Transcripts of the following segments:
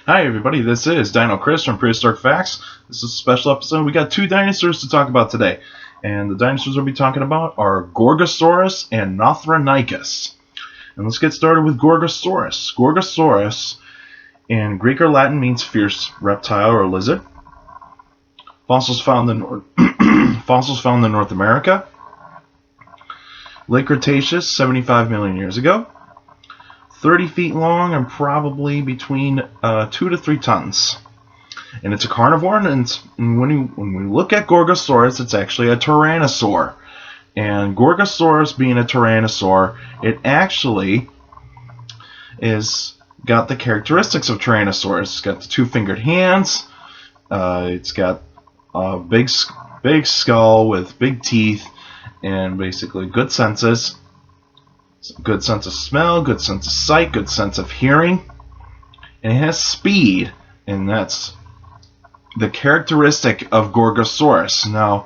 Hi everybody, this is Dino Chris from Prehistoric Facts. This is a special episode. We got two dinosaurs to talk about today. And the dinosaurs we'll be talking about are Gorgosaurus and Nothronychus. And let's get started with Gorgosaurus. Gorgosaurus in Greek or Latin means fierce reptile or lizard. Fossils found in North America. Late Cretaceous, 75 million years ago. 30 feet long and probably between 2 to 3 tons. And it's a carnivore, and when we look at Gorgosaurus, it's actually a tyrannosaur. And Gorgosaurus being a tyrannosaur, it actually is got the characteristics of Tyrannosaurus. It's got the two-fingered hands. It's got a big skull with big teeth, and basically good senses. Good sense of smell, good sense of sight, good sense of hearing, and it has speed, and that's the characteristic of Gorgosaurus. Now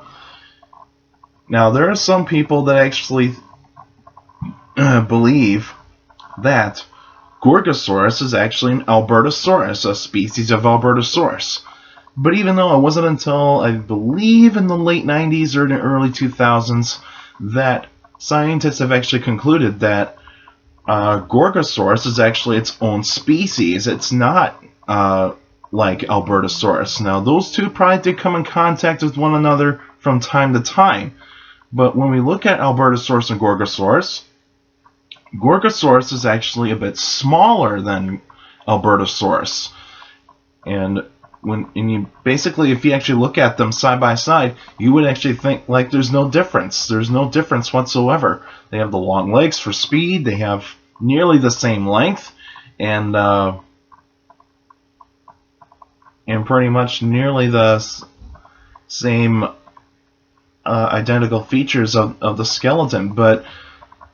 there are some people that actually believe that Gorgosaurus is actually an Albertosaurus, a species of Albertosaurus. But even though it wasn't until, I believe, in the late 90s or the early 2000s that scientists have actually concluded that Gorgosaurus is actually its own species. It's not like Albertosaurus. Now, those two probably did come in contact with one another from time to time. But when we look at Albertosaurus and Gorgosaurus, Gorgosaurus is actually a bit smaller than Albertosaurus. And if you actually look at them side by side, you would actually think like there's no difference. There's no difference whatsoever. They have the long legs for speed. They have nearly the same length, and pretty much nearly the same identical features of the skeleton. But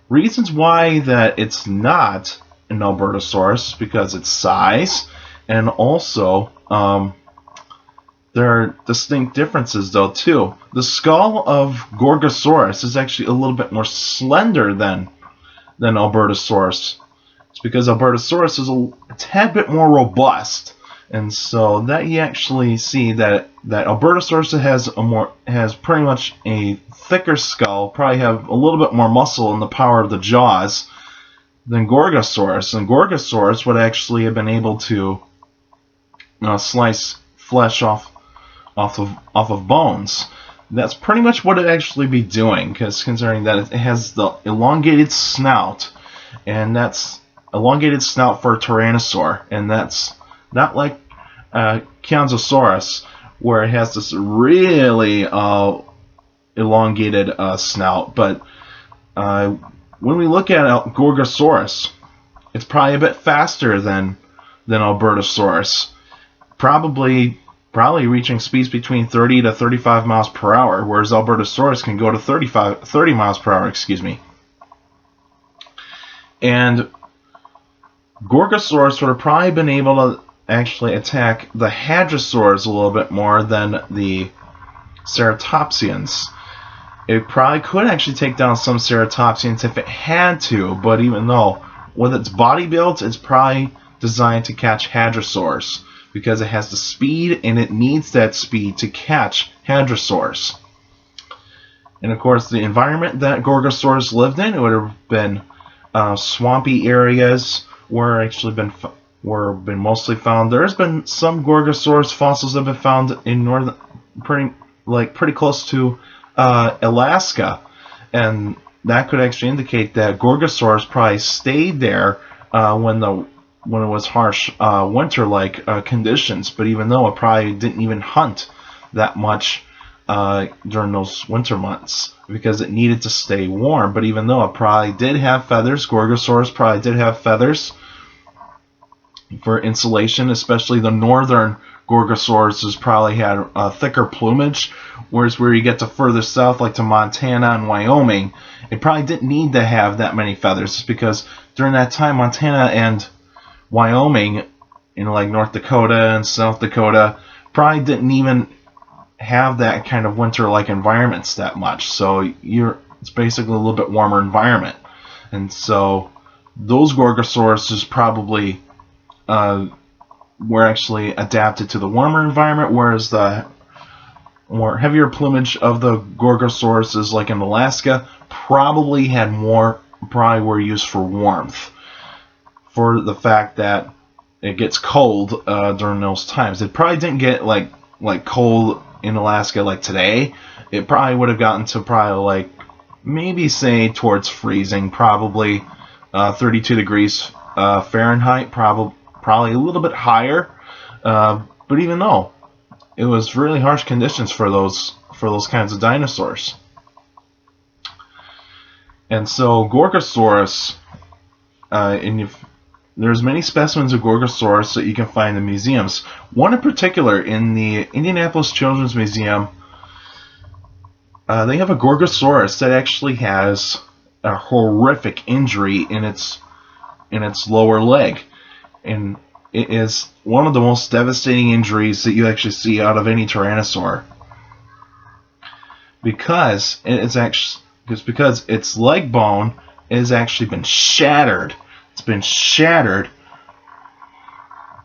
reasons why that it's not an Albertosaurus, because its size, and also there are distinct differences though too. The skull of Gorgosaurus is actually a little bit more slender than Albertosaurus. It's because Albertosaurus is a tad bit more robust, and so that you actually see that Albertosaurus has pretty much a thicker skull, probably have a little bit more muscle in the power of the jaws than Gorgosaurus. And Gorgosaurus would actually have been able to slice flesh off of bones. That's pretty much what it actually be doing, because considering that it has the elongated snout, and that's elongated snout for a tyrannosaur, and that's not like Chianzosaurus, where it has this really elongated snout. But when we look at Gorgosaurus, it's probably a bit faster than Albertosaurus. Probably reaching speeds between 30 to 35 miles per hour, whereas Albertosaurus can go to 30 miles per hour, And Gorgosaurus would have probably been able to actually attack the hadrosaurs a little bit more than the ceratopsians. It probably could actually take down some ceratopsians if it had to, but even though with its body build, it's probably designed to catch hadrosaurs, because it has the speed, and it needs that speed to catch hadrosaurs. And of course, the environment that Gorgosaurus lived in, it would have been swampy areas where been mostly found. There's been some Gorgosaurus fossils that have been found in pretty close to Alaska, and that could actually indicate that Gorgosaurus probably stayed there when it was harsh winter-like conditions. But even though it probably didn't even hunt that much during those winter months, because it needed to stay warm. But even though it probably did have feathers, Gorgosaurus probably did have feathers for insulation, especially the northern Gorgosaurus probably had thicker plumage, whereas where you get to further south, like to Montana and Wyoming, it probably didn't need to have that many feathers, because during that time, Montana and Wyoming, like North Dakota and South Dakota, probably didn't even have that kind of winter-like environments that much. So it's basically a little bit warmer environment. And so those Gorgosaurus is probably were actually adapted to the warmer environment, whereas the more heavier plumage of the Gorgosauruses, like in Alaska, probably were used for warmth, for the fact that it gets cold during those times. It probably didn't get like cold in Alaska like today. It probably would have gotten to probably like maybe say towards freezing, probably 32 degrees Fahrenheit, probably a little bit higher. But even though it was really harsh conditions for those kinds of dinosaurs. And so Gorgosaurus, there's many specimens of Gorgosaurus that you can find in museums. One in particular, in the Indianapolis Children's Museum, they have a Gorgosaurus that actually has a horrific injury in its lower leg, and it is one of the most devastating injuries that you actually see out of any tyrannosaur, because its leg bone has actually been shattered. It's been shattered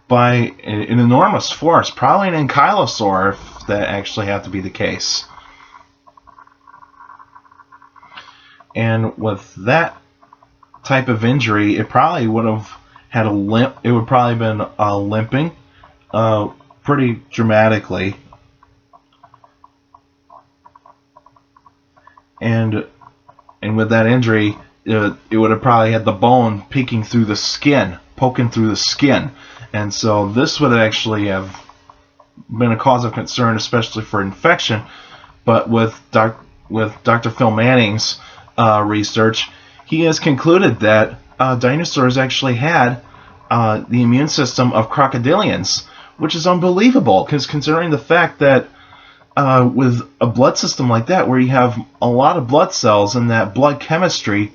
by an enormous force, probably an ankylosaur, if that actually had to be the case. And with that type of injury, it probably would have had a limp. It would probably been limping pretty dramatically, and with that injury, it would have probably had the bone poking through the skin, and so this would actually have been a cause of concern, especially for infection. But with Dr. Phil Manning's research, he has concluded that dinosaurs actually had the immune system of crocodilians, which is unbelievable, because considering the fact that with a blood system like that, where you have a lot of blood cells and that blood chemistry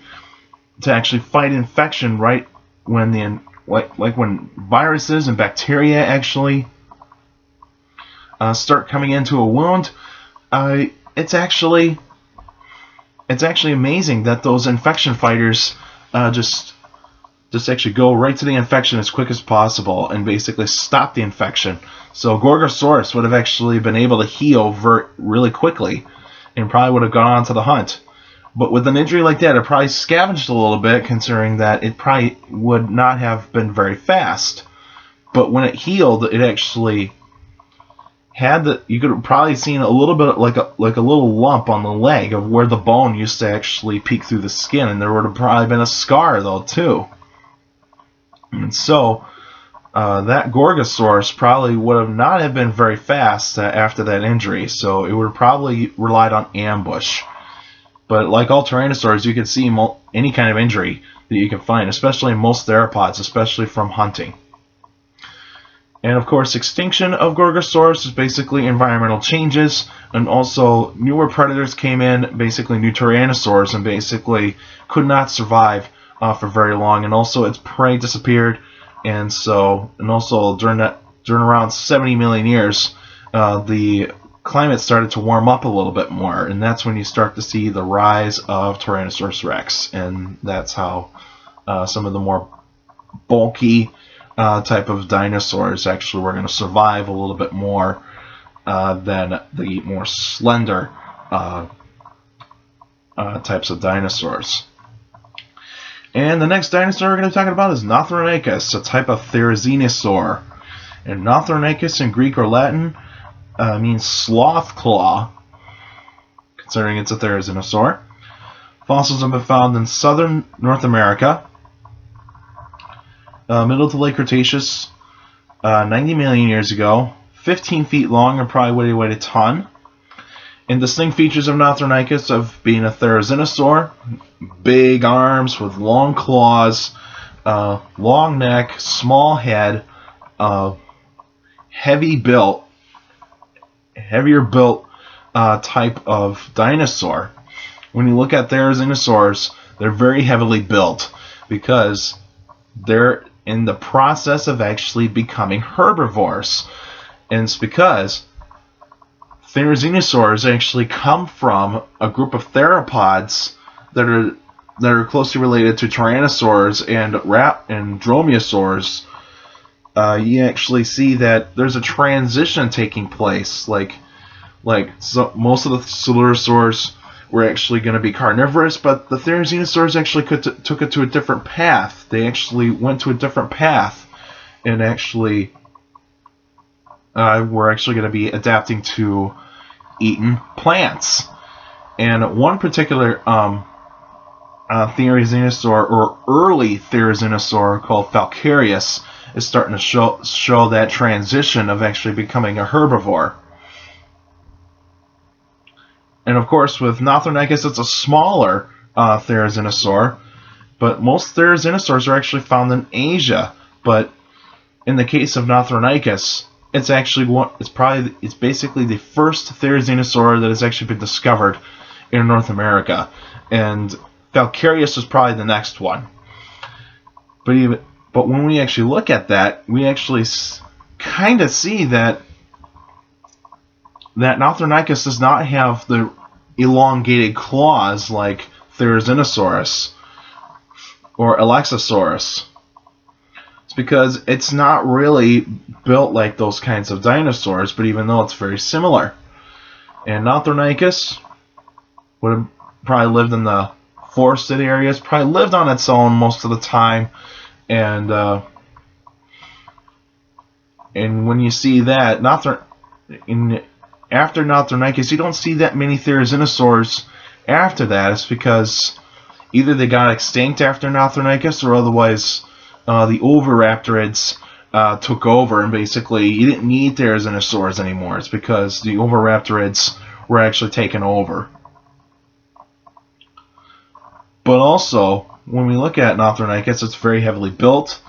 to actually fight infection, right when when viruses and bacteria actually start coming into a wound, it's actually amazing that those infection fighters just actually go right to the infection as quick as possible and basically stop the infection. So Gorgosaurus would have actually been able to heal really quickly and probably would have gone on to the hunt. But with an injury like that, it probably scavenged a little bit, considering that it probably would not have been very fast. But when it healed, it actually had you could have probably seen a little bit like a little lump on the leg of where the bone used to actually peek through the skin, and there would have probably been a scar though too. And so that Gorgosaurus probably would have not have been very fast after that injury, so it would have probably relied on ambush. But like all tyrannosaurs, you can see any kind of injury that you can find, especially in most theropods, especially from hunting. And of course, extinction of Gorgosaurus is basically environmental changes, and also newer predators came in, basically new tyrannosaurs, and basically could not survive for very long, and also its prey disappeared, and also during around 70 million years, the climate started to warm up a little bit more, and that's when you start to see the rise of Tyrannosaurus rex, and that's how some of the more bulky type of dinosaurs actually were going to survive a little bit more than the more slender types of dinosaurs. And the next dinosaur we're going to be talking about is Nothronychus, a type of therizinosaur. And Nothronychus in Greek or Latin means sloth claw, considering it's a therizinosaur. Fossils have been found in southern North America, middle to late Cretaceous, 90 million years ago, 15 feet long and probably weighed a ton. And distinct features of Nothronychus of being a therizinosaur: big arms with long claws, long neck, small head, heavier built type of dinosaur. When you look at therizinosaurs, they're very heavily built because they're in the process of actually becoming herbivores. And it's because therizinosaurs actually come from a group of theropods that are closely related to tyrannosaurs and dromaeosaurs, you actually see that there's a transition taking place. So most of the Coelurosaurs were actually going to be carnivorous, but the Therizinosaurs actually took it to a different path. They actually went to a different path, and actually were actually going to be adapting to eating plants. And one particular Therizinosaur, or early Therizinosaur, called Falcarius, is starting to show that transition of actually becoming a herbivore. And of course, with Nothronychus, it's a smaller Therizinosaur, but most Therizinosaurs are actually found in Asia. But in the case of Nothronychus, it's basically the first Therizinosaur that has actually been discovered in North America, and Falcarius is probably the next one. But when we actually look at that, we actually kind of see that Nothronychus does not have the elongated claws like Therizinosaurus or Alexosaurus. It's because it's not really built like those kinds of dinosaurs, but even though it's very similar. And Nothronychus would have probably lived in the forested areas, probably lived on its own most of the time, and when you see that, after Nothronychus, you don't see that many Therizinosaurs after that. It's because either they got extinct after Nothronychus, or otherwise the Oviraptorids took over, and basically you didn't need Therizinosaurs anymore. It's because the Oviraptorids were actually taken over. But also, when we look at Nothronychus, it's very heavily built,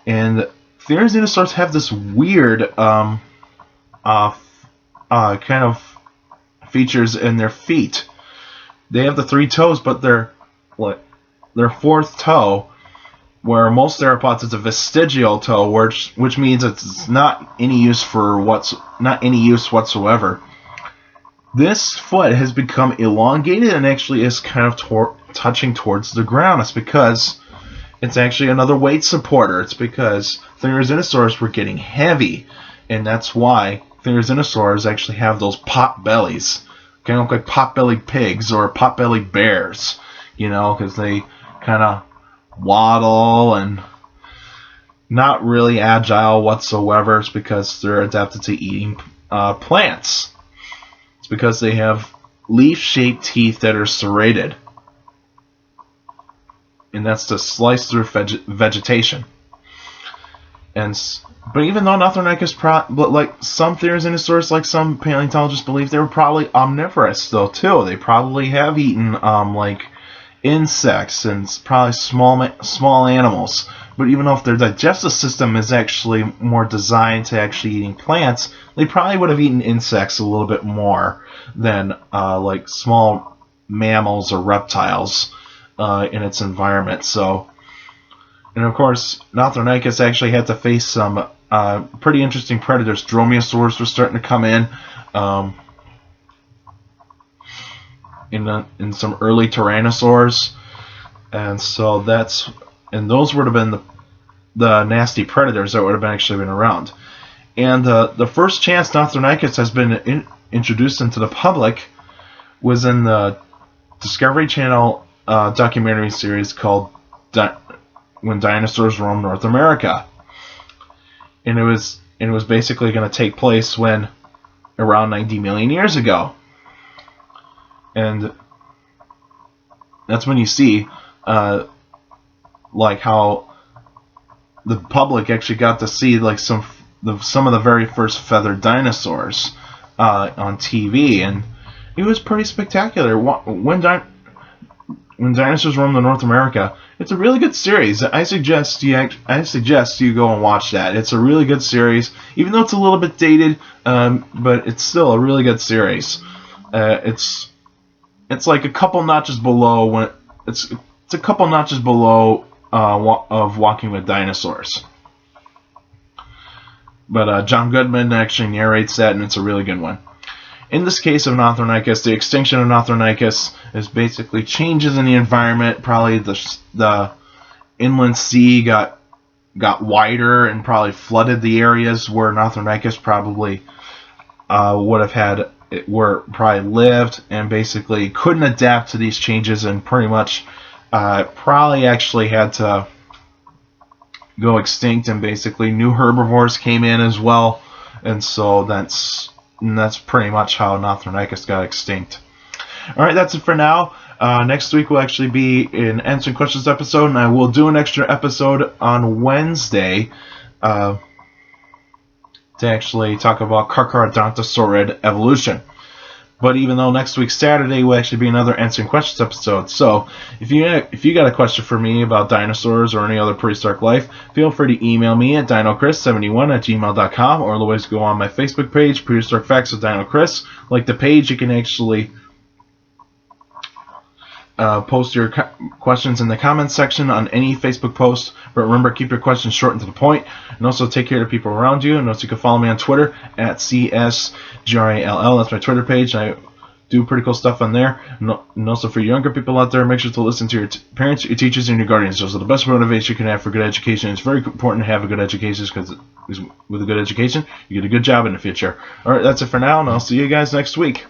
and Therizinosaurs have this weird kind of features in their feet. They have the 3 toes, but their 4th toe, where most theropods is a vestigial toe, which means it's not any use whatsoever. This foot has become elongated and actually is kind of touching towards the ground. It's because it's actually another weight supporter. It's because Therizinosaurs were getting heavy, and that's why Therizinosaurs actually have those pot bellies. Kind of look like pot-bellied pigs or pot-bellied bears, because they kind of waddle and not really agile whatsoever. It's because they're adapted to eating plants. It's because they have leaf-shaped teeth that are serrated, and that's to slice through vegetation. But even though Nothronychus, but like some Therizinosaurs, like some paleontologists believe, they were probably omnivorous though too. They probably have eaten like insects and probably small animals. But even though if their digestive system is actually more designed to actually eating plants, they probably would have eaten insects a little bit more than like small mammals or reptiles in its environment. So, and of course, Nothronychus actually had to face some pretty interesting predators. Dromaeosaurs were starting to come in some early Tyrannosaurs, and so those would have been the nasty predators that would have actually been around. And the first chance Nothronychus has been introduced into the public was in the Discovery Channel documentary series called When Dinosaurs Roamed North America. And it was basically going to take place around 90 million years ago. And that's when you see like how the public actually got to see like some of the very first feathered dinosaurs on TV, and it was pretty spectacular. When Dinosaurs Roam North America, it's a really good series. I suggest you go and watch that. It's a really good series, even though it's a little bit dated, but it's still a really good series. It's like a couple notches below it's a couple notches below of Walking with Dinosaurs. But John Goodman actually narrates that, and it's a really good one. In this case of Nothronychus, the extinction of Nothronychus is basically changes in the environment. Probably the inland sea got got wider and probably flooded the areas where Nothronychus probably would have had, where probably lived, and basically couldn't adapt to these changes, and pretty much probably actually had to go extinct, and basically new herbivores came in as well, and so that's pretty much how Nothronychus got extinct. Alright, that's it for now. Next week will actually be an answering questions episode, and I will do an extra episode on Wednesday to actually talk about Carcharodontosaurid evolution. But even though next week Saturday will actually be another answering questions episode, so if you got a question for me about dinosaurs or any other prehistoric life, feel free to email me at dinochris71@gmail.com, or otherwise go on my Facebook page, Prehistoric Facts with Dino Chris. Like the page, you can actually post your questions in the comments section on any Facebook post. But remember, keep your questions short and to the point, and also take care of the people around you. And also, you can follow me on Twitter at CSGRALL. That's my Twitter page. I do pretty cool stuff on there. And also, for younger people out there, make sure to listen to your parents, your teachers, and your guardians. Those are the best motivation you can have for good education. It's very important to have a good education, because with a good education, you get a good job in the future. Alright, that's it for now, and I'll see you guys next week.